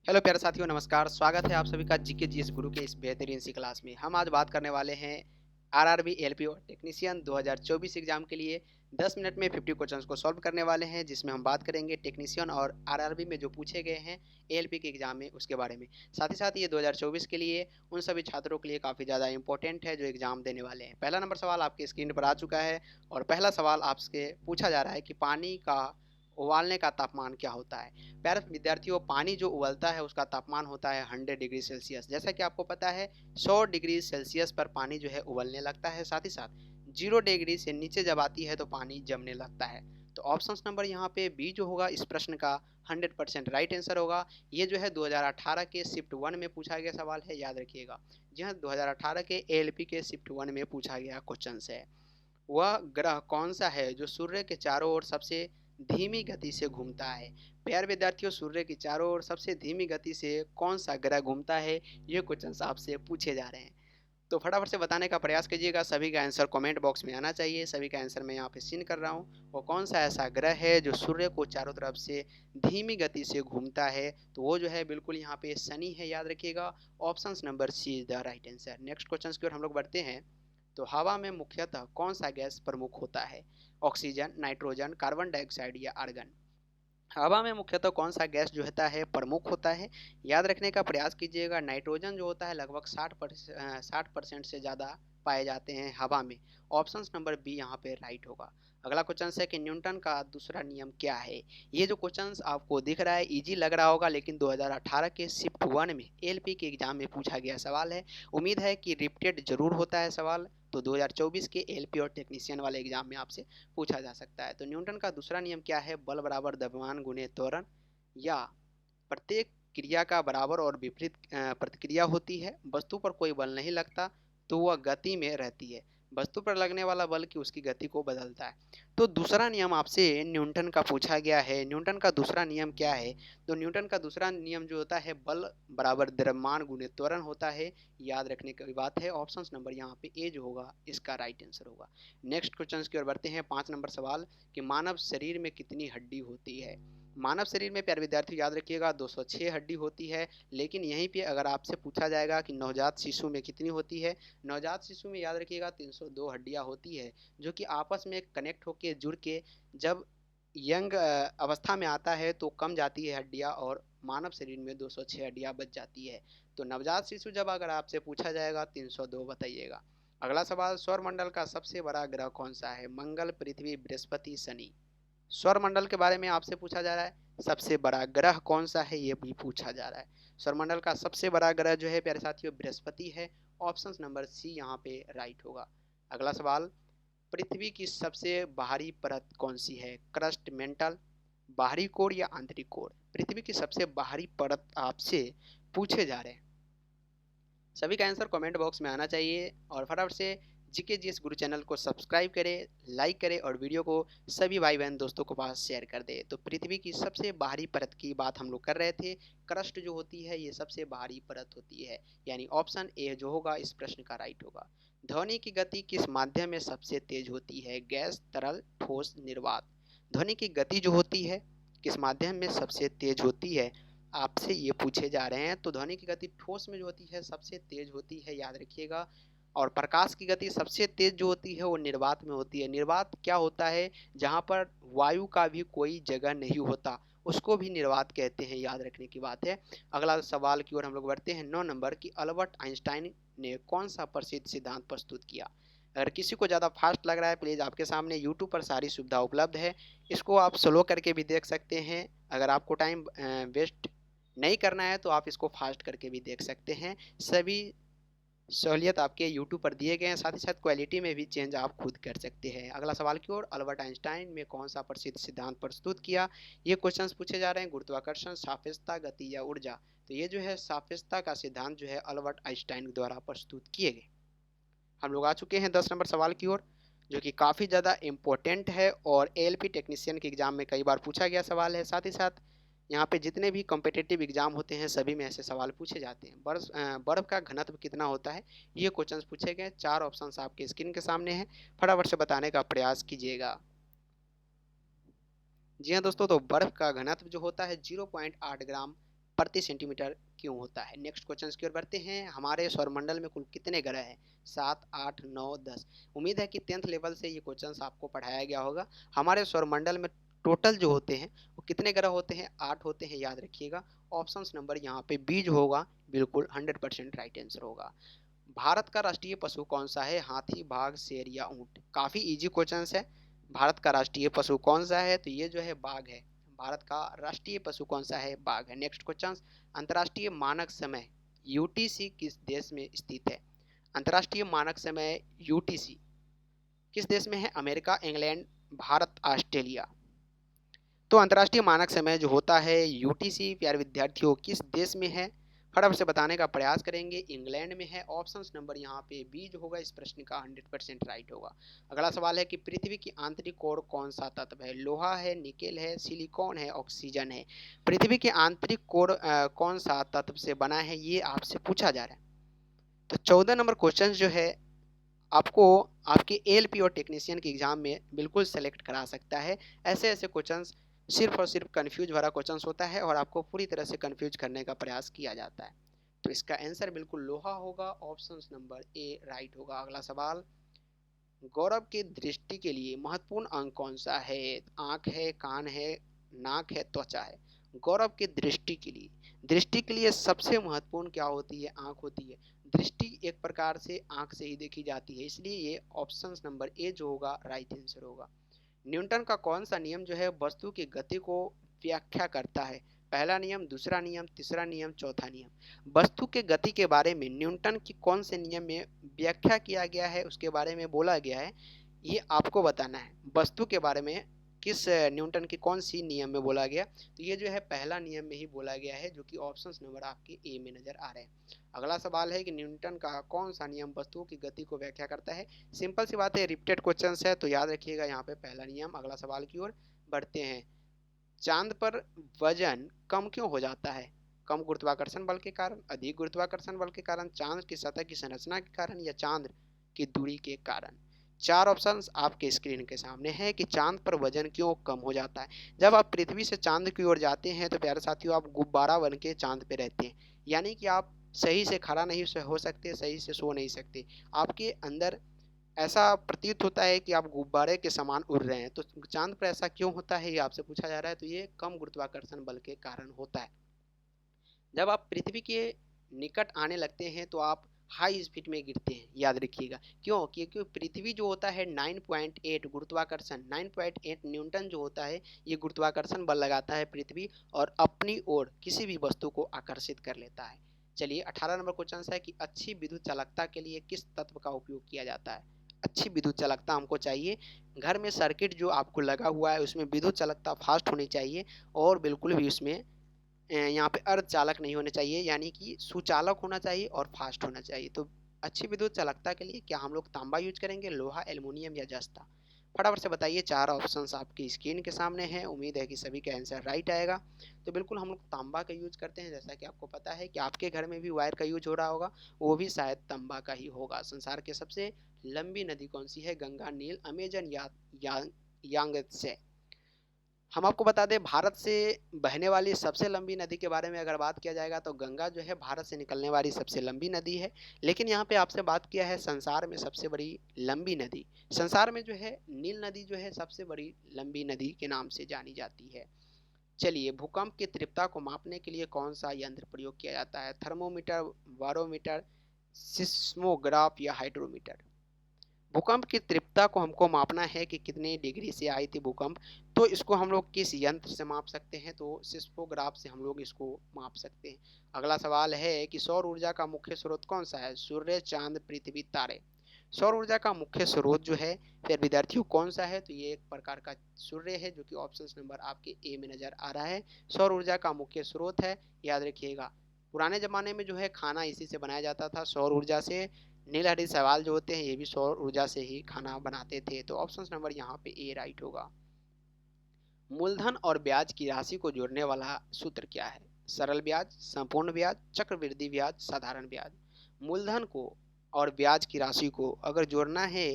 Hello प्यारे साथियों, नमस्कार। स्वागत है आप सभी का जीके जीएस गुरु के इस बेहतरीन सी क्लास में। हम आज बात करने वाले हैं आरआरबी एलपी और टेक्नीशियन 2024 एग्जाम के लिए 10 मिनट में 50 क्वेश्चंस को सॉल्व करने वाले हैं, जिसमें हम बात करेंगे टेक्नीशियन और आरआरबी में जो पूछे गए हैं एएलपी के एग्जाम में उसके बारे में। साथ ही साथ ये 2024 के लिए उन सभी छात्रों के लिए काफ़ी ज़्यादा इंपॉर्टेंट है जो एग्जाम देने वाले हैं। पहला नंबर सवाल आपकी स्क्रीन पर आ चुका है और पहला सवाल आपसे पूछा जा रहा है कि पानी का उबालने का तापमान क्या होता है। प्यारे विद्यार्थियों, पानी जो उबलता है उसका तापमान होता है 100 डिग्री सेल्सियस। जैसा कि आपको पता है 100 डिग्री सेल्सियस पर पानी जो है उबलने लगता है। साथ ही साथ 0 डिग्री से नीचे जब आती है तो पानी जमने लगता है। तो ऑप्शन नंबर यहाँ पे बी जो होगा इस प्रश्न का 100% राइट आंसर होगा। ये जो है 2018 के शिफ्ट 1 में पूछा गया सवाल है, याद रखिएगा। जी हाँ, 2018 के एएलपी के शिफ्ट 1 में पूछा गया क्वेश्चन है। वह ग्रह कौन सा है जो सूर्य के चारों ओर सबसे धीमी गति से घूमता है। प्यारे विद्यार्थियों, सूर्य की चारों ओर सबसे धीमी गति से कौन सा ग्रह घूमता है, ये क्वेश्चन आपसे पूछे जा रहे हैं। तो फटाफट से बताने का प्रयास कीजिएगा। सभी का आंसर कमेंट बॉक्स में आना चाहिए। सभी का आंसर मैं यहाँ पे सीन कर रहा हूँ। वो कौन सा ऐसा ग्रह है जो सूर्य को चारों तरफ से धीमी गति से घूमता है, तो वो जो है बिल्कुल यहाँ पे शनि है, याद रखिएगा। Option number C is the right answer. Next question की ओर हम लोग बढ़ते हैं। तो हवा में मुख्यतः कौन सा गैस प्रमुख होता है। ऑक्सीजन, नाइट्रोजन, कार्बन डाइऑक्साइड या आर्गन। हवा में मुख्यतः कौन सा गैस जो होता है प्रमुख होता है, याद रखने का प्रयास कीजिएगा। नाइट्रोजन जो होता है लगभग 60% से ज़्यादा पाए जाते हैं हवा में। ऑप्शन नंबर बी यहाँ पे राइट होगा। अगला क्वेश्चन है कि न्यूटन का दूसरा नियम क्या है। ये जो क्वेश्चन आपको दिख रहा है इजी लग रहा होगा, लेकिन 2018 के शिफ्ट 1 में एलपी के एग्जाम में पूछा गया सवाल है। उम्मीद है कि रिपीटेड जरूर होता है सवाल, तो 2024 के एलपी और टेक्नीशियन वाले एग्जाम में आपसे पूछा जा सकता है। तो न्यूटन का दूसरा नियम क्या है। बल बराबर द्रव्यमान गुणे त्वरण, या प्रत्येक क्रिया का बराबर और विपरीत प्रतिक्रिया होती है। वस्तु पर कोई बल नहीं लगता तो वह गति में रहती है। वस्तु पर लगने वाला बल की उसकी गति को बदलता है। तो दूसरा नियम आपसे न्यूटन का पूछा गया है। न्यूटन का दूसरा नियम क्या है। तो न्यूटन का दूसरा नियम जो होता है बल बराबर द्रव्यमान गुणे त्वरण होता है। याद रखने की बात है। ऑप्शन नंबर यहाँ पे ए जो होगा इसका राइट आंसर होगा। नेक्स्ट क्वेश्चन की ओर बढ़ते हैं। 5 नंबर सवाल कि मानव शरीर में कितनी हड्डी होती है। मानव शरीर में प्यारे विद्यार्थी याद रखिएगा 206 हड्डी होती है। लेकिन यहीं पे अगर आपसे पूछा जाएगा कि नवजात शिशु में कितनी होती है, नवजात शिशु में याद रखिएगा 302 हड्डियां होती है, जो कि आपस में कनेक्ट होके जुड़ के जब यंग अवस्था में आता है तो कम जाती है हड्डियां, और मानव शरीर में 206 हड्डियां बच जाती है। तो नवजात शिशु जब अगर आपसे पूछा जाएगा 302 बताइएगा। अगला सवाल, सौरमंडल का सबसे बड़ा ग्रह कौन सा है। मंगल, पृथ्वी, बृहस्पति, शनि। सौरमंडल के बारे में आपसे पूछा जा रहा है। सबसे बड़ा ग्रह कौन सा है ये भी पूछा जा रहा है। सौरमंडल का सबसे बड़ा ग्रह जो है प्यारे साथियों बृहस्पति है। ऑप्शन नंबर सी यहाँ पे राइट होगा। अगला सवाल, पृथ्वी की सबसे बाहरी परत कौन सी है। क्रस्ट, मेंटल, बाहरी कोर या आंतरिक कोर। पृथ्वी की सबसे बाहरी परत आपसे पूछे जा रहे हैं। सभी का आंसर कमेंट बॉक्स में आना चाहिए और फटाफट से जीके जीएस गुरु चैनल को सब्सक्राइब करें, लाइक करें और वीडियो को सभी भाई बहन दोस्तों के पास शेयर कर दें। तो पृथ्वी की सबसे बाहरी परत की बात हम लोग कर रहे थे। क्रस्ट जो होती है ये सबसे बाहरी परत होती है, यानी ऑप्शन ए जो होगा इस प्रश्न का राइट होगा। ध्वनि की गति किस माध्यम में सबसे तेज होती है। गैस, तरल, ठोस, निर्वात। ध्वनि की गति जो होती है किस माध्यम में सबसे तेज होती है, आपसे ये पूछे जा रहे हैं। तो ध्वनि की गति ठोस में जो होती है सबसे तेज होती है, याद रखिएगा। और प्रकाश की गति सबसे तेज जो होती है वो निर्वात में होती है। निर्वात क्या होता है, जहाँ पर वायु का भी कोई जगह नहीं होता उसको भी निर्वात कहते हैं, याद रखने की बात है। अगला सवाल की ओर हम लोग बढ़ते हैं। 9 नंबर की अल्बर्ट आइंस्टाइन ने कौन सा प्रसिद्ध सिद्धांत प्रस्तुत किया। अगर किसी को ज़्यादा फास्ट लग रहा है प्लीज़ आपके सामने यूट्यूब पर सारी सुविधा उपलब्ध है, इसको आप स्लो करके भी देख सकते हैं। अगर आपको टाइम वेस्ट नहीं करना है तो आप इसको फास्ट करके भी देख सकते हैं। सभी सहूलियत आपके यूट्यूब पर दिए गए हैं। साथ ही साथ क्वालिटी में भी चेंज आप खुद कर सकते हैं। अगला सवाल की ओर, अल्बर्ट आइंस्टाइन ने कौन सा प्रसिद्ध सिद्धांत प्रस्तुत किया। ये क्वेश्चंस पूछे जा रहे हैं। गुरुत्वाकर्षण, सापेक्षता, गति या ऊर्जा। तो ये जो है सापेक्षता का सिद्धांत जो है अल्बर्ट आइंस्टाइन द्वारा प्रस्तुत किए गए। हम लोग आ चुके हैं 10 नंबर सवाल की ओर, जो कि काफ़ी ज़्यादा इम्पोर्टेंट है और एएलपी टेक्नीशियन के एग्जाम में कई बार पूछा गया सवाल है। साथ ही साथ यहाँ पे जितने भी कॉम्पिटिटिव एग्जाम होते हैं सभी में ऐसे सवाल पूछे जाते हैं। बर्फ का घनत्व कितना होता है, ये क्वेश्चंस पूछे गए। 4 ऑप्शंस आपके स्क्रीन के सामने हैं, फटाफट से बताने का प्रयास कीजिएगा। जी हाँ दोस्तों, तो बर्फ का घनत्व जो होता है 0.8 ग्राम प्रति सेंटीमीटर क्यों होता है। नेक्स्ट क्वेश्चन की ओर बढ़ते हैं। हमारे सौरमंडल में कुल कितने ग्रह हैं? 7, 8, 9, 10। उम्मीद है कि 10th लेवल से ये क्वेश्चन आपको पढ़ाया गया होगा। हमारे सौरमंडल में टोटल जो होते हैं वो कितने ग्रह होते हैं? 8 होते हैं, याद रखिएगा। ऑप्शन नंबर यहाँ पे बी जो होगा बिल्कुल 100% राइट आंसर होगा। भारत का राष्ट्रीय पशु कौन सा है? हाथी, बाघ, शेर या ऊंट? काफी इजी क्वेश्चन है। भारत का राष्ट्रीय पशु कौन सा है? तो ये जो है बाघ है। भारत का राष्ट्रीय पशु कौन सा है? बाघ है। नेक्स्ट क्वेश्चन, अंतर्राष्ट्रीय मानक समय यूटीसी किस देश में स्थित है? अंतर्राष्ट्रीय मानक समय यूटीसी किस देश में है? America, England, Bharat, Australia. तो अंतर्राष्ट्रीय मानक समय जो होता है यूटीसी प्यारे विद्यार्थियों किस देश में है? फटाफट से बताने का प्रयास करेंगे। इंग्लैंड में है। ऑप्शन नंबर यहाँ पे बी जो होगा इस प्रश्न का 100% राइट होगा। अगला सवाल है कि पृथ्वी की आंतरिक कोर कौन सा तत्व है? लोहा है, निकेल है, सिलिकॉन है, ऑक्सीजन है। पृथ्वी की आंतरिक कोर कौन सा तत्व से बना है, ये आपसे पूछा जा रहा है। तो 14 नंबर क्वेश्चन जो है आपको आपके एएलपी और टेक्नीशियन के एग्जाम में बिल्कुल सेलेक्ट करा सकता है। ऐसे ऐसे क्वेश्चंस सिर्फ और सिर्फ कन्फ्यूज भरा क्वेश्चंस होता है और आपको पूरी तरह से कन्फ्यूज करने का प्रयास किया जाता है। तो इसका आंसर बिल्कुल लोहा होगा। ऑप्शन नंबर ए राइट होगा। अगला सवाल, गौरव की दृष्टि के लिए महत्वपूर्ण अंग कौन सा है? आंख है, कान है, नाक है, त्वचा है। गौरव की दृष्टि के लिए सबसे महत्वपूर्ण क्या होती है? आंख होती है। दृष्टि एक प्रकार से आंख से ही देखी जाती है, इसलिए ये ऑप्शन नंबर ए जो होगा राइट आंसर होगा। न्यूटन का कौन सा नियम जो है वस्तु की गति को व्याख्या करता है? पहला नियम, दूसरा नियम, तीसरा नियम, चौथा नियम। वस्तु के गति के बारे में न्यूटन की कौन से नियम में व्याख्या किया गया है, उसके बारे में बोला गया है, ये आपको बताना है। वस्तु के बारे में किस न्यूटन की कौन सी नियम में बोला गया? तो ये जो है पहला नियम में ही बोला गया है, जो कि ऑप्शन नंबर आपके ए में नजर आ रहे हैं। अगला सवाल है कि न्यूटन का कौन सा नियम वस्तुओं की गति को व्याख्या करता है? सिंपल सी बात है, रिपीटेड क्वेश्चन है तो याद रखिएगा यहाँ पे पहला नियम। अगला सवाल की ओर बढ़ते हैं। चांद पर वजन कम क्यों हो जाता है? कम गुरुत्वाकर्षण बल के कारण, अधिक गुरुत्वाकर्षण बल के कारण, चांद की सतह की संरचना के कारण या चांद की दूरी के कारण। चार ऑप्शंस आपके स्क्रीन के सामने है कि चांद पर वजन क्यों कम हो जाता है। जब आप पृथ्वी से चांद की ओर जाते हैं तो प्यारे साथियों आप गुब्बारा बन के चांद पे रहते हैं, यानी कि आप सही से खड़ा नहीं हो सकते, सही से सो नहीं सकते। आपके अंदर ऐसा प्रतीत होता है कि आप गुब्बारे के समान उड़ रहे हैं। तो चांद पर ऐसा क्यों होता है ये आपसे पूछा जा रहा है। तो ये कम गुरुत्वाकर्षण बल के कारण होता है। जब आप पृथ्वी के निकट आने लगते हैं तो आप हाई स्पीड में गिरते हैं, याद रखिएगा। क्यों? क्योंकि पृथ्वी जो होता है 9.8 गुरुत्वाकर्षण 9.8 न्यूटन जो होता है ये गुरुत्वाकर्षण बल लगाता है पृथ्वी और अपनी ओर किसी भी वस्तु को आकर्षित कर लेता है। चलिए 18 नंबर क्वेश्चन है कि अच्छी विद्युत चालकता के लिए किस तत्व का उपयोग किया जाता है? अच्छी विद्युत चालकता हमको चाहिए, घर में सर्किट जो आपको लगा हुआ है उसमें विद्युत चालकता फास्ट होनी चाहिए और बिल्कुल भी उसमें यहाँ पे अर्धचालक नहीं होने चाहिए, यानी कि सुचालक होना चाहिए और फास्ट होना चाहिए। तो अच्छी विद्युत चालकता के लिए क्या हम लोग तांबा यूज करेंगे, लोहा, एल्युमिनियम या जस्ता? फटाफट से बताइए। चार ऑप्शंस आपकी स्क्रीन के सामने हैं, उम्मीद है कि सभी का आंसर राइट आएगा। तो बिल्कुल हम लोग तांबा का यूज करते हैं। जैसा कि आपको पता है कि आपके घर में भी वायर का यूज हो रहा होगा, वो भी शायद तांबा का ही होगा। संसार की सबसे लंबी नदी कौन सी है? गंगा, नील, अमेजन या यांगत्से? हम आपको बता दें भारत से बहने वाली सबसे लंबी नदी के बारे में अगर बात किया जाएगा तो गंगा जो है भारत से निकलने वाली सबसे लंबी नदी है। लेकिन यहाँ पे आपसे बात किया है संसार में सबसे बड़ी लंबी नदी। संसार में जो है नील नदी जो है सबसे बड़ी लंबी नदी के नाम से जानी जाती है। चलिए, भूकंप की तीव्रता को मापने के लिए कौन सा यंत्र प्रयोग किया जाता है? थर्मोमीटर, बारोमीटर, सिस्मोग्राफ या हाइड्रोमीटर? भूकंप की तीव्रता को हमको मापना है कि कितने डिग्री से आई थी भूकंप, तो इसको हम लोग किस यंत्र से माप सकते हैं? तो सिस्मोग्राफ से हम लोग इसको माप सकते हैं। अगला सवाल है कि सौर ऊर्जा का मुख्य स्रोत कौन सा है? सूर्य, चांद, पृथ्वी, तारे? सौर ऊर्जा का मुख्य स्रोत जो है फिर विद्यार्थियों कौन सा है? तो ये एक प्रकार का सूर्य है, जो कि ऑप्शन नंबर आपके ए में नजर आ रहा है। सौर ऊर्जा का मुख्य स्रोत है, याद रखिएगा। पुराने जमाने में जो है खाना इसी से बनाया जाता था, सौर ऊर्जा से। नील हरित शैवाल जो होते हैं ये भी सौर ऊर्जा से ही खाना बनाते थे। तो ऑप्शन नंबर यहाँ पे ए राइट होगा। मूलधन और ब्याज की राशि को जोड़ने वाला सूत्र क्या है? सरल ब्याज, संपूर्ण ब्याज, चक्रवृद्धि ब्याज, साधारण ब्याज? मूलधन को और ब्याज की राशि को अगर जोड़ना है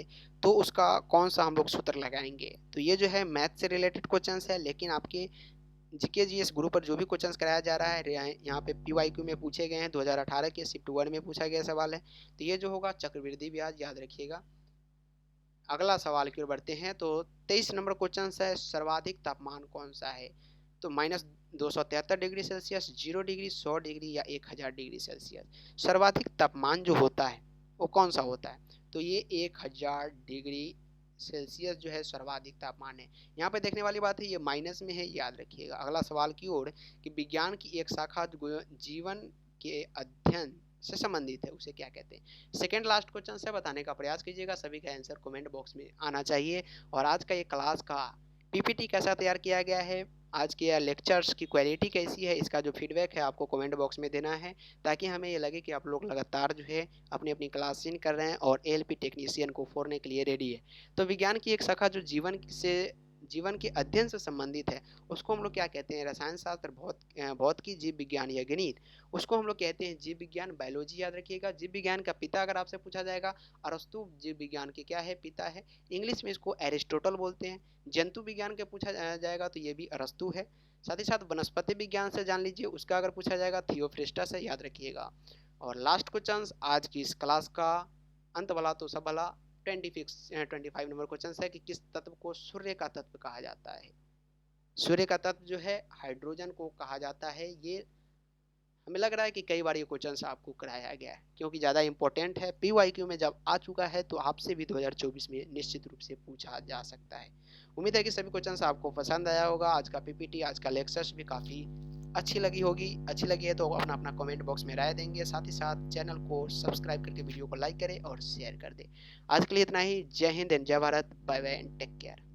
तो उसका कौन सा हम लोग सूत्र लगाएंगे? तो ये जो है मैथ से रिलेटेड क्वेश्चन है, लेकिन आपके जीके जीएस गुरु पर जो भी क्वेश्चंस कराया जा रहा है यहाँ पे पीवाईक्यू में पूछे गए हैं। 2018 के शिफ्ट 1 में पूछा गया सवाल है। तो ये जो होगा चक्रवृद्धि ब्याज, याद रखिएगा। अगला सवाल की ओर बढ़ते हैं। तो 23 नंबर क्वेश्चन है, सर्वाधिक तापमान कौन सा है? तो -273 डिग्री सेल्सियस, 0 डिग्री, 100 डिग्री या 1000 डिग्री सेल्सियस। सर्वाधिक तापमान जो होता है वो कौन सा होता है? तो ये 1000 डिग्री सेल्सियस जो है सर्वाधिक तापमान है। यहाँ पे देखने वाली बात है, ये माइनस में है, याद रखिएगा। अगला सवाल की ओर कि विज्ञान की एक शाखा जीवन के अध्ययन से संबंधित है, उसे क्या कहते हैं? सेकेंड लास्ट क्वेश्चन से बताने का प्रयास कीजिएगा। सभी का आंसर कमेंट बॉक्स में आना चाहिए। और आज का ये क्लास का पीपीटी कैसा तैयार किया गया है, आज के लेक्चर्स की क्वालिटी कैसी है, इसका जो फीडबैक है आपको कमेंट बॉक्स में देना है, ताकि हमें ये लगे कि आप लोग लगातार जो है अपनी अपनी क्लास इन कर रहे हैं और एएलपी टेक्नीशियन को फोड़ने के लिए रेडी है। तो विज्ञान की एक शाखा जो जीवन के अध्ययन से संबंधित है, उसको हम लोग क्या कहते हैं? रसायन शास्त्र, भौतिकी, जीव विज्ञान या गणित, उसको हम लोग कहते हैं जीव विज्ञान, बायोलॉजी। याद रखिएगा। जीव विज्ञान का पिता अगर आपसे पूछा जाएगा, अरस्तु जीव विज्ञान के क्या है? पिता है। इंग्लिश में इसको एरिस्टोटल बोलते हैं। जंतु विज्ञान के पूछा जाएगा तो ये भी अरस्तु है। साथ ही साथ वनस्पति विज्ञान से जान लीजिए, उसका अगर पूछा जाएगा थियोफ्रिस्टस है, याद रखिएगा। और लास्ट क्वेश्चन आज की इस क्लास का, अंत भला तो सब भला, 25 नंबर क्वेश्चन है कि किस तत्व को सूर्य का तत्व कहा जाता है? सूर्य का तत्व जो है हाइड्रोजन को कहा जाता है। ये हमें लग रहा है कि कई बार ये क्वेश्चन आपको कराया गया है, क्योंकि ज़्यादा इंपॉर्टेंट है। पीवाईक्यू में जब आ चुका है तो आपसे भी 2024 में निश्चित रूप से पूछा जा सकता है। उम्मीद है कि सभी क्वेश्चन आपको पसंद आया होगा। आज का पीपीटी, आज का लेक्चर्स भी काफ़ी अच्छी लगी है तो अपना अपना कमेंट बॉक्स में राय देंगे। साथ ही साथ चैनल को सब्सक्राइब करके वीडियो को लाइक करें और शेयर कर दें। आज के लिए इतना ही। जय हिंद एंड जय Bharat. Bye bye and take care.